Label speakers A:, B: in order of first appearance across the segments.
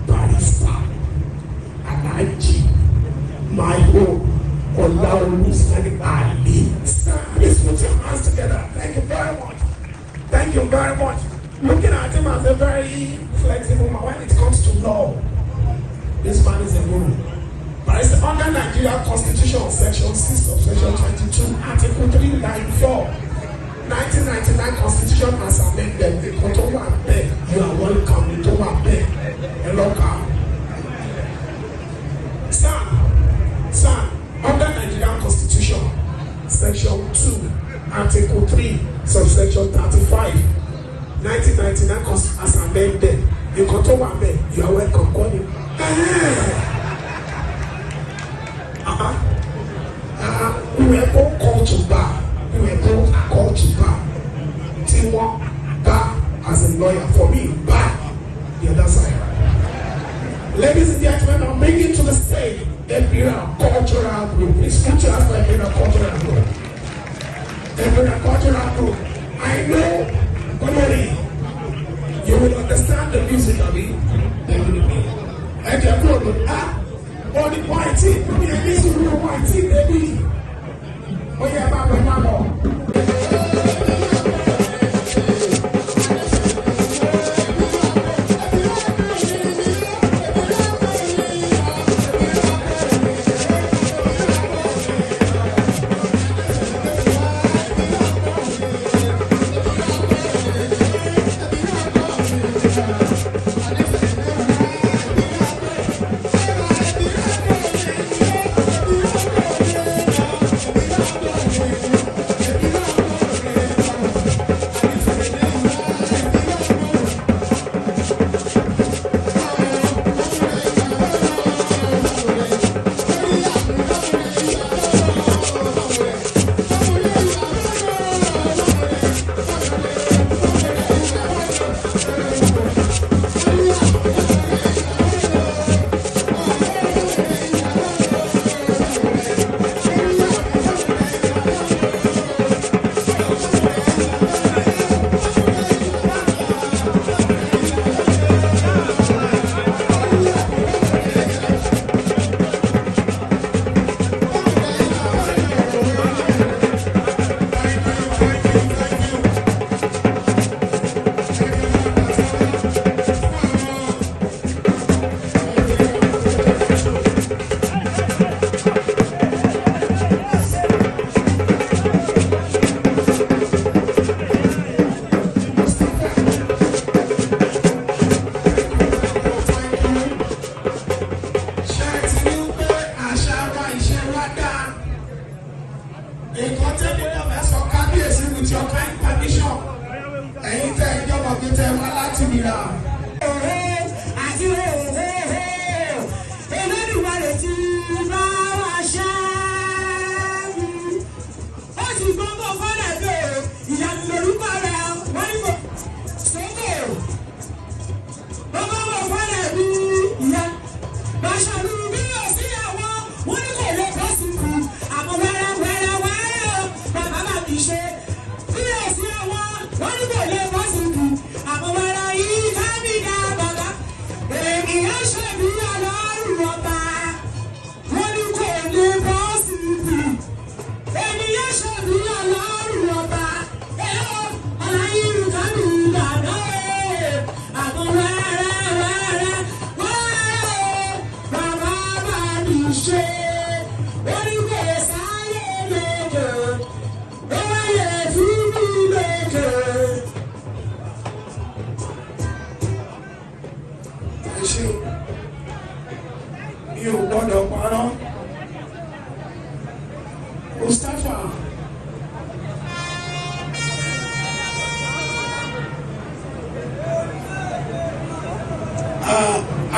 A: barrister, Adeyeye, my home, Ognwusi, Ali. Please put your hands together. Thank you very much. Thank you very much. Looking at him as a very flexible man when it comes to law. This man is a guru. But it's under Nigeria Constitution, Section 6 of Section 22, Article 3, Line 4. 1999 Constitution has amended the Kotowa Beg. You are welcome, the Kotowa Beg. Hello, car. Son, under Nigerian Constitution, Section 2, Article 3, Subsection 35, 1999 has amended the Kotowa Beg. You are welcome, calling. We were both called to bar. We were both called to bar. Teamwork, bar as a lawyer. For me, bar, the other side. Ladies and gentlemen, I'm bringing to the stage Imperial Cultural Group. Please put your hands for Imperial Cultural Group. Imperial Cultural Group. I know, Ooni, you will understand the music of it. I can go on the white team. We are missing the white team, baby. Oh yeah, Mama.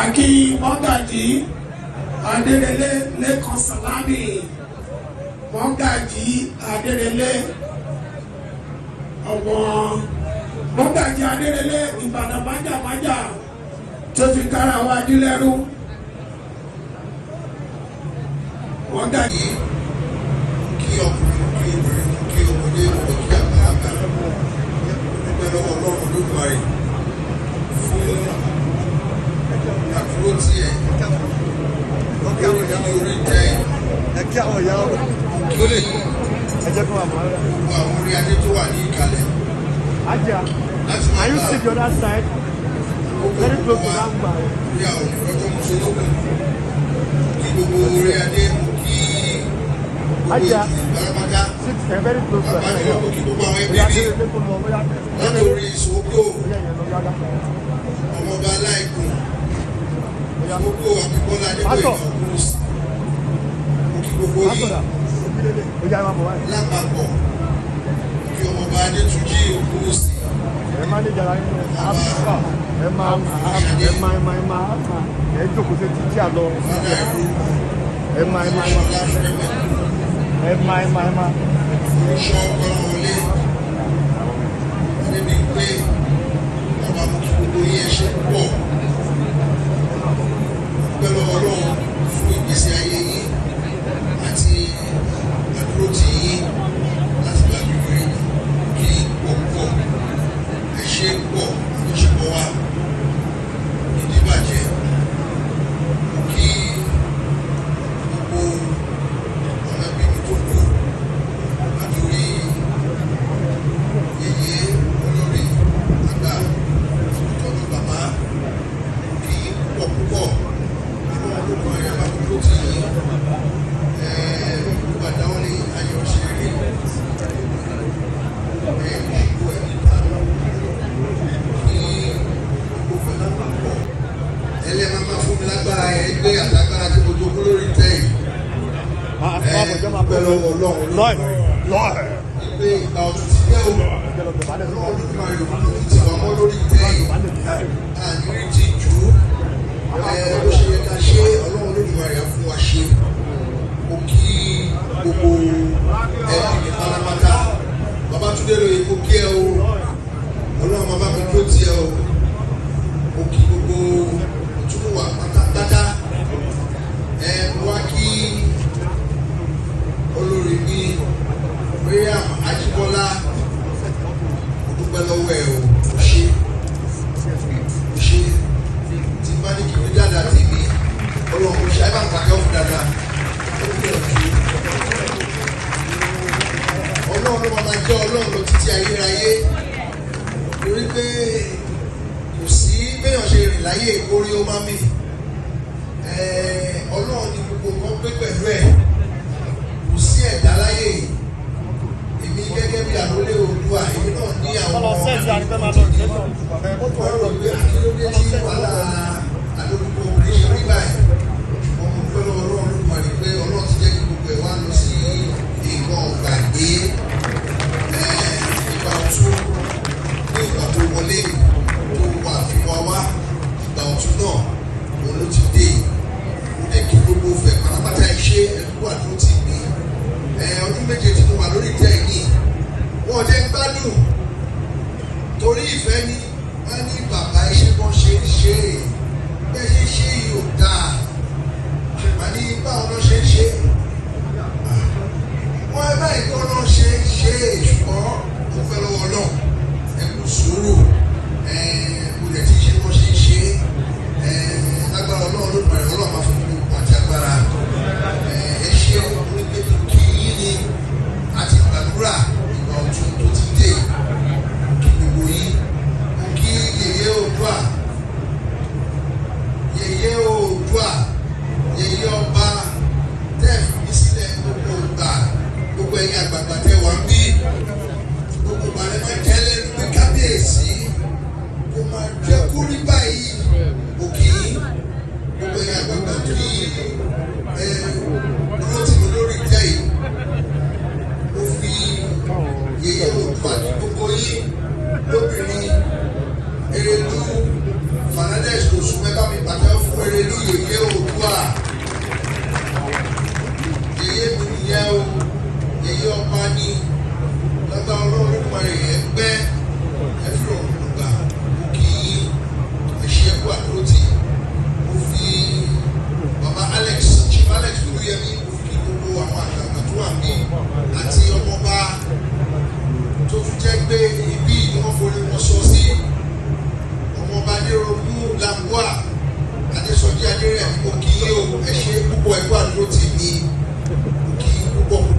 A: Aki Mọ́gàjí Adérẹlé Lẹ́kan Sàlámì Mọ́gàjí Adérẹlé ọmọ Mọ́gàjí Adérẹlé Ìbàdàn májàmájà tó fi kára wájú lẹ́rú Mọ́gàjí
B: kí ọkùnrin kí ọmọdé ọ̀dọ́ kí àgbàlagbà nígbà lọ́wọ́ Ọlọ́run Olódùmarè fún orí adé tó wà ní ìkàlẹ̀.
C: Are you sit the other side? Very close to that bar.
B: Ní àwọn ìrọ́jọ́ mú sólókù. Kí gbogbo orí adé mú kí gbogbo ìgbàlápátá.
C: Very close to that.
B: Àbájọ́ kí gbogbo àwọn ẹgbẹ́ bí. Látòrí ìṣòkò. Ọmọọba aláìkùn. Ìṣòkò Akíbọ́lá Adébóyè Ognwusi. Mo kí gbogbo yìí. Lápapọ̀. Kí ọmọọba Adétúnjí Ognwusi.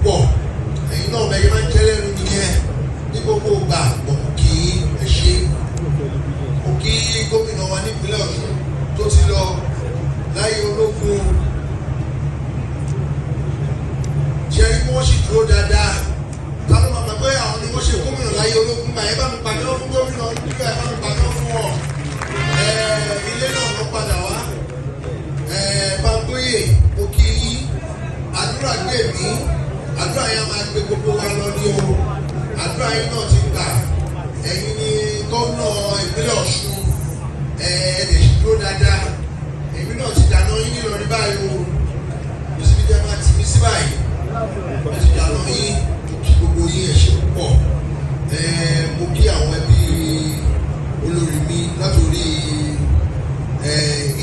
B: púpọ̀ ẹ̀yin náà bẹ́ẹ̀ máa ń jẹ́ lẹ́nu nìyẹn ní gbogbo ìgbà mo kí ẹ ṣe mo kí gómìnà wa nípínlẹ̀ Ọ̀ṣun tó ti lọ láyé ológun ṣe rí bí wọ́n sì dúró dáadáa táwọn máa gbàgbé àwọn ni wọ́n ṣe gómìnà láyé ológun gbà ẹ bá mi pàdé fún gómìnà nígbà ẹ bá mi pàdé fún ọ ilé náà lọ padà wá Bámgbóyè mo kí yín àdúrà gbé mi àdúrà yẹn máa gbé gbogbo wa lọ ní o àdúrà yín náà ti gbà ẹ̀yin ni gómìnà ìpínlẹ̀ Ọ̀ṣun ẹ̀ẹ́dẹ̀ dúró dáadáa èmi náà ti dáná yín nílò ní báyìí o kò síbi tẹ́ máa tì mí sí báyìí mo ti dáná yín kí gbogbo yín ẹ̀ ṣe púpọ̀ mo kí àwọn ẹbí olórí mi látòrí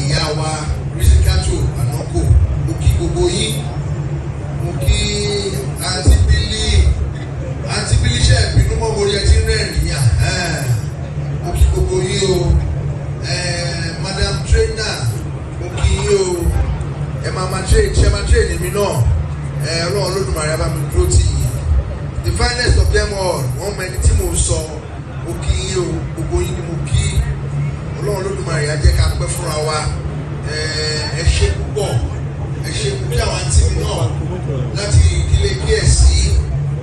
B: ìyá wa rísíkátò ànákò mo kí gbogbo yín mo kí àǹtí bílí ṣe ìbínú mọ́ mo rí ẹ tí ń rẹ́rìn yà mo kí gbogbo yín o madam trainer mo kí yín o ẹ máa train èmi náà Ọlọ́run Olódùmarè bá mi dúró tì yín the finest of them all wọ́n mọ ẹni tí mo sọ mo kí yín o gbogbo yín ni mo kí Ọlọ́run Olódùmarè á jẹ́ ká pẹ́ fúnra wa ẹ ṣe púpọ̀ ẹ ṣe kí àwọn àǹtí mi náà láti ìdílé kíyèsí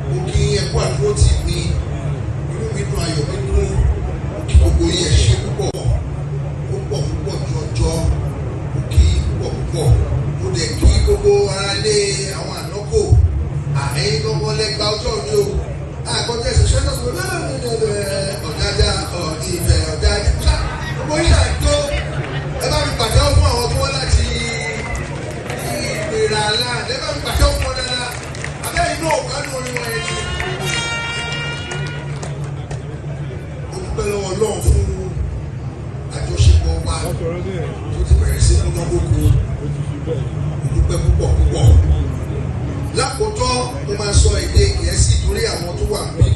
B: mo kí ẹ kú àdúró tì mí inú mi dùn ayọ̀ mi dùn kí gbogbo yín ẹ ṣe púpọ̀ jọjọ mo kí púpọ̀ mo dẹ̀ kí gbogbo ara lé àwọn ànákò àyìn gbọ́ngàn lẹ́gbàá ọjọ́ mi o àkọ́jọ́ ìṣẹ̀ṣẹ́ náà sọ ọ̀dájà ọ̀dì ìfẹ́ ọ̀dájà gbogbo yín àìtó ẹ bá mi pàdé fún àwọn tó wọ́n láti ìgbéra láàdé ẹ bá mi pàdé fún wọn dáadáa abẹ́rẹ́ inú ọ̀gá ní orí wọn yẹn. mo dúpẹ́ lọ́wọ́ Ọlọ́run fún àjọṣepọ̀ wa tó ti bẹ̀rẹ̀ sí múnádóko mo dúpẹ́ púpọ̀. Lákòótọ́ mo máa sọ èdè Gẹ̀ẹ́sì torí àwọn tó wà níbí